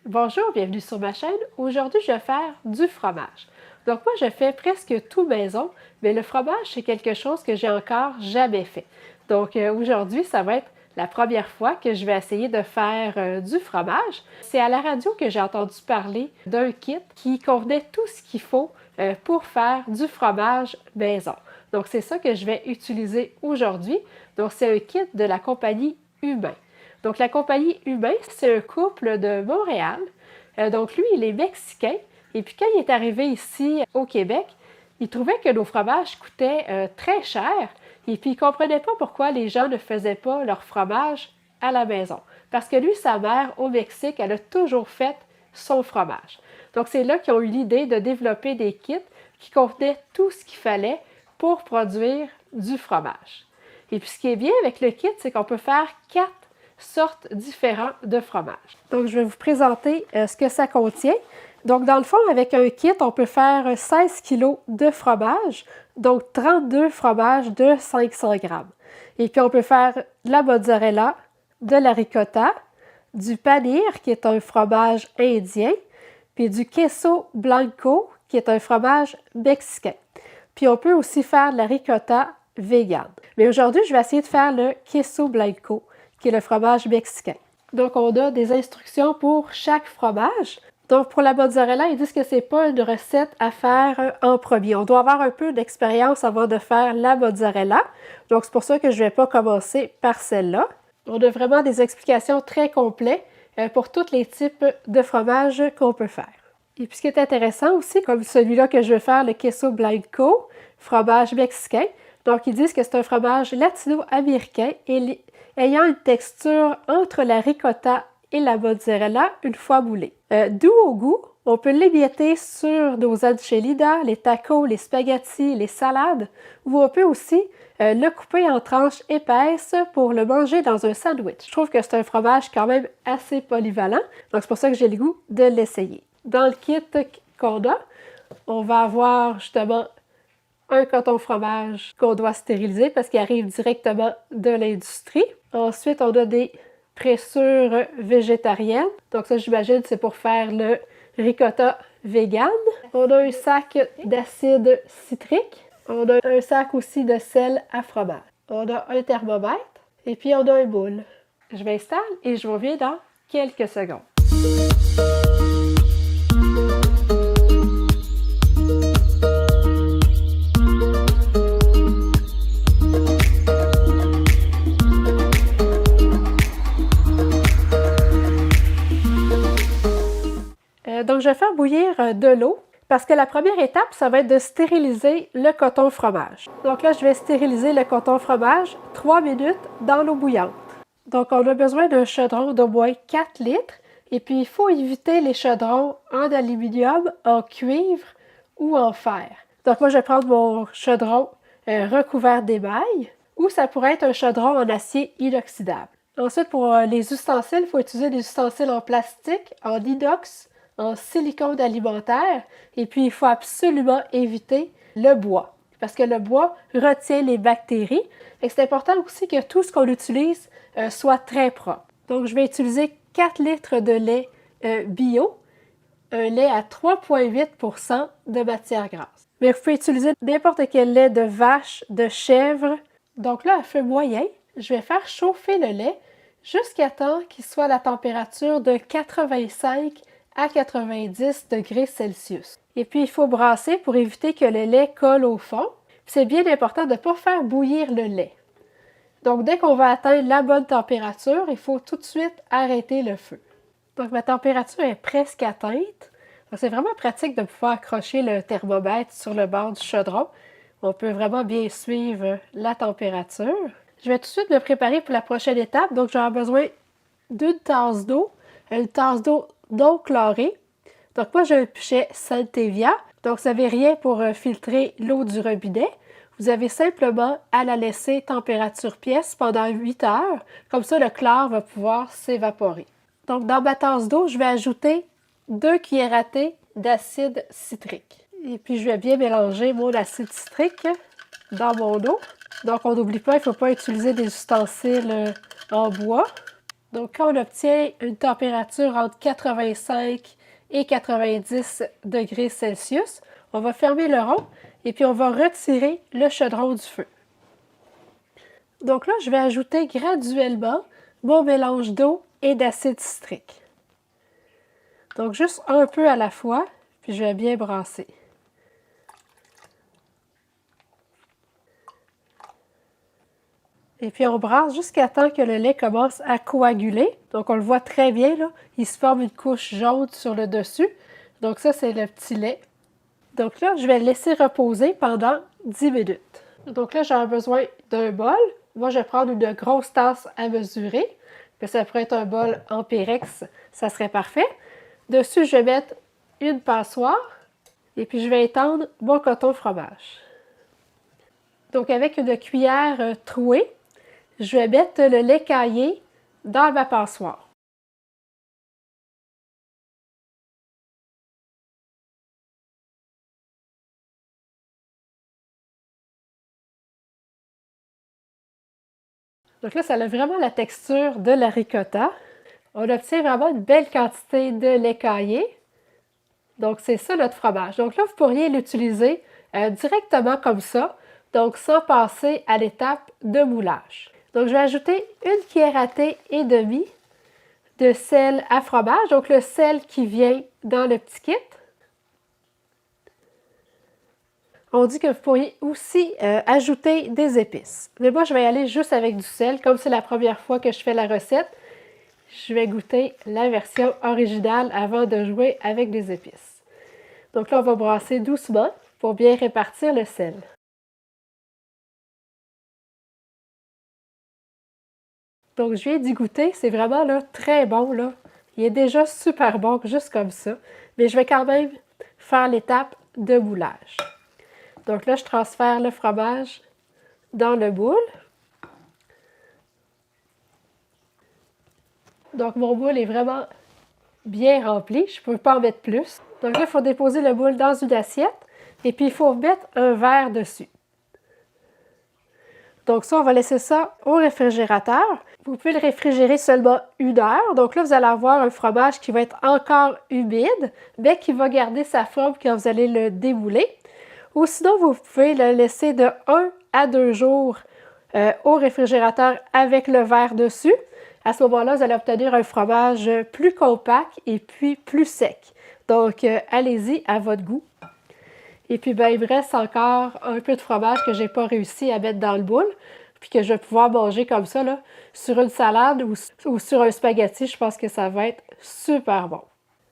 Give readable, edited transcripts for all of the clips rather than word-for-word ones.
Bonjour, bienvenue sur ma chaîne. Aujourd'hui, je vais faire du fromage. Donc moi, je fais presque tout maison, mais le fromage, c'est quelque chose que j'ai encore jamais fait. Donc aujourd'hui, ça va être la première fois que je vais essayer de faire du fromage. C'est à la radio que j'ai entendu parler d'un kit qui contenait tout ce qu'il faut pour faire du fromage maison. Donc c'est ça que je vais utiliser aujourd'hui. Donc c'est un kit de la compagnie Humain. Donc, la compagnie Humain, c'est un couple de Montréal. Donc, lui, il est mexicain. Et puis, quand il est arrivé ici au Québec, il trouvait que nos fromages coûtaient très cher. Et puis, il ne comprenait pas pourquoi les gens ne faisaient pas leur fromage à la maison. Parce que lui, sa mère, au Mexique, elle a toujours fait son fromage. Donc, c'est là qu'ils ont eu l'idée de développer des kits qui contenaient tout ce qu'il fallait pour produire du fromage. Et puis, ce qui est bien avec le kit, c'est qu'on peut faire 4 sortes différentes de fromage. Donc, je vais vous présenter ce que ça contient. Donc, dans le fond, avec un kit, on peut faire 16 kg de fromage, donc 32 fromages de 500 grammes. Et puis, on peut faire de la mozzarella, de la ricotta, du panir, qui est un fromage indien, puis du queso blanco, qui est un fromage mexicain. Puis, on peut aussi faire de la ricotta vegan. Mais aujourd'hui, je vais essayer de faire le queso blanco, qui est le fromage mexicain. Donc, on a des instructions pour chaque fromage. Donc, pour la mozzarella, ils disent que c'est pas une recette à faire en premier. On doit avoir un peu d'expérience avant de faire la mozzarella. Donc, c'est pour ça que je ne vais pas commencer par celle-là. On a vraiment des explications très complètes pour tous les types de fromages qu'on peut faire. Et puis, ce qui est intéressant aussi, comme celui-là que je vais faire, le queso blanco, fromage mexicain. Donc, ils disent que c'est un fromage latino-américain et ayant une texture entre la ricotta et la mozzarella une fois moulée. Doux au goût, on peut l'émietter sur nos enchiladas, les tacos, les spaghettis, les salades, ou on peut aussi le couper en tranches épaisses pour le manger dans un sandwich. Je trouve que c'est un fromage quand même assez polyvalent, donc c'est pour ça que j'ai le goût de l'essayer. Dans le kit qu'on a, on va avoir justement un coton fromage qu'on doit stériliser parce qu'il arrive directement de l'industrie. Ensuite, on a des pressures végétariennes. Donc ça, j'imagine, c'est pour faire le ricotta vegan. On a un sac d'acide citrique. On a un sac aussi de sel à fromage. On a un thermomètre et puis on a un moule. Je m'installe et je reviens dans quelques secondes. Donc, je vais faire bouillir de l'eau parce que la première étape, ça va être de stériliser le coton fromage. Donc là, je vais stériliser le coton fromage 3 minutes dans l'eau bouillante. Donc, on a besoin d'un chaudron d'au moins 4 litres et puis il faut éviter les chaudrons en aluminium, en cuivre ou en fer. Donc, moi, je vais prendre mon chaudron recouvert d'émail ou ça pourrait être un chaudron en acier inoxydable. Ensuite, pour les ustensiles, il faut utiliser des ustensiles en plastique, en inox, en silicone alimentaire et puis il faut absolument éviter le bois parce que le bois retient les bactéries et c'est important aussi que tout ce qu'on utilise soit très propre. Donc je vais utiliser 4 litres de lait bio, un lait à 3,8% de matière grasse. Mais vous pouvez utiliser n'importe quel lait de vache, de chèvre. Donc là, à feu moyen, je vais faire chauffer le lait jusqu'à temps qu'il soit à la température de 85 à 90 degrés Celsius. Et puis, il faut brasser pour éviter que le lait colle au fond. C'est bien important de ne pas faire bouillir le lait. Donc, dès qu'on va atteindre la bonne température, il faut tout de suite arrêter le feu. Donc, ma température est presque atteinte. C'est vraiment pratique de pouvoir accrocher le thermomètre sur le bord du chaudron. On peut vraiment bien suivre la température. Je vais tout de suite me préparer pour la prochaine étape. Donc, j'aurai besoin d'une tasse d'eau, une tasse d'eau non chlorée. Donc moi, j'ai un pichet Santevia. Donc, vous n'avez rien pour filtrer l'eau du robinet. Vous avez simplement à la laisser température pièce pendant 8 heures. Comme ça, le chlore va pouvoir s'évaporer. Donc, dans ma tasse d'eau, je vais ajouter 2 cuillères à thé d'acide citrique. Et puis, je vais bien mélanger mon acide citrique dans mon eau. Donc, on n'oublie pas, il ne faut pas utiliser des ustensiles en bois. Donc, quand on obtient une température entre 85 et 90 degrés Celsius, on va fermer le rond et puis on va retirer le chaudron du feu. Donc là, je vais ajouter graduellement mon mélange d'eau et d'acide citrique. Donc, juste un peu à la fois, puis je vais bien brasser. Et puis, on brasse jusqu'à temps que le lait commence à coaguler. Donc, on le voit très bien, là. Il se forme une couche jaune sur le dessus. Donc, ça, c'est le petit lait. Donc là, je vais le laisser reposer pendant 10 minutes. Donc là, j'ai besoin d'un bol. Moi, je vais prendre une grosse tasse à mesurer. Puis ça pourrait être un bol en Pyrex, ça serait parfait. Dessus, je vais mettre une passoire. Et puis, je vais étendre mon coton fromage. Donc, avec une cuillère trouée, je vais mettre le lait caillé dans ma passoire. Donc là, ça a vraiment la texture de la ricotta. On obtient vraiment une belle quantité de lait caillé. Donc, c'est ça notre fromage. Donc là, vous pourriez l'utiliser directement comme ça, donc sans passer à l'étape de moulage. Donc, je vais ajouter une cuillère à thé et demie de sel à fromage, donc le sel qui vient dans le petit kit. On dit que vous pourriez aussi ajouter des épices. Mais moi, je vais y aller juste avec du sel. Comme c'est la première fois que je fais la recette, je vais goûter la version originale avant de jouer avec des épices. Donc là, on va brasser doucement pour bien répartir le sel. Donc, je viens d'y goûter. C'est vraiment là, très bon. Là. Il est déjà super bon, juste comme ça. Mais je vais quand même faire l'étape de moulage. Donc là, je transfère le fromage dans le moule. Donc, mon moule est vraiment bien rempli. Je ne peux pas en mettre plus. Donc là, il faut déposer le moule dans une assiette. Et puis, il faut mettre un verre dessus. Donc ça, on va laisser ça au réfrigérateur. Vous pouvez le réfrigérer seulement 1 heure. Donc là, vous allez avoir un fromage qui va être encore humide, mais qui va garder sa forme quand vous allez le démouler. Ou sinon, vous pouvez le laisser de 1 à 2 jours au réfrigérateur avec le verre dessus. À ce moment-là, vous allez obtenir un fromage plus compact et puis plus sec. Donc, allez-y à votre goût. Et puis, ben, il me reste encore un peu de fromage que je n'ai pas réussi à mettre dans le moule, puis que je vais pouvoir manger comme ça, là, sur une salade ou sur un spaghetti. Je pense que ça va être super bon.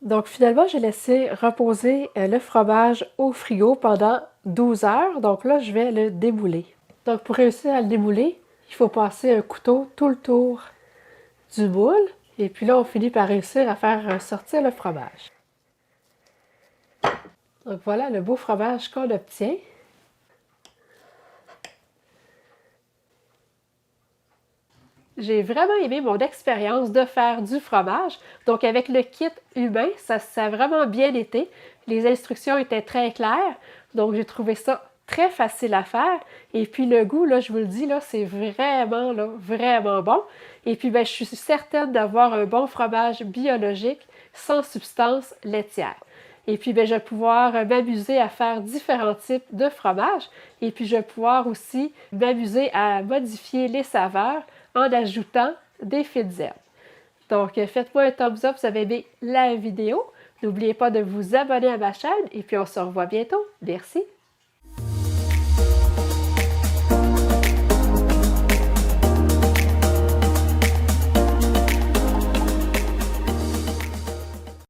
Donc, finalement, j'ai laissé reposer le fromage au frigo pendant 12 heures. Donc là, je vais le démouler. Donc, pour réussir à le démouler, il faut passer un couteau tout le tour du moule. Et puis là, on finit par réussir à faire sortir le fromage. Donc voilà le beau fromage qu'on obtient. J'ai vraiment aimé mon expérience de faire du fromage. Donc avec le kit humain, ça a vraiment bien été. Les instructions étaient très claires. Donc j'ai trouvé ça très facile à faire. Et puis le goût, là, je vous le dis, là, c'est vraiment, là, vraiment bon. Et puis ben, je suis certaine d'avoir un bon fromage biologique sans substance laitière. Et puis, ben, je vais pouvoir m'amuser à faire différents types de fromages. Et puis, je vais pouvoir aussi m'amuser à modifier les saveurs en ajoutant des fines herbes. Donc, faites-moi un thumbs up si vous avez aimé la vidéo. N'oubliez pas de vous abonner à ma chaîne et puis on se revoit bientôt. Merci!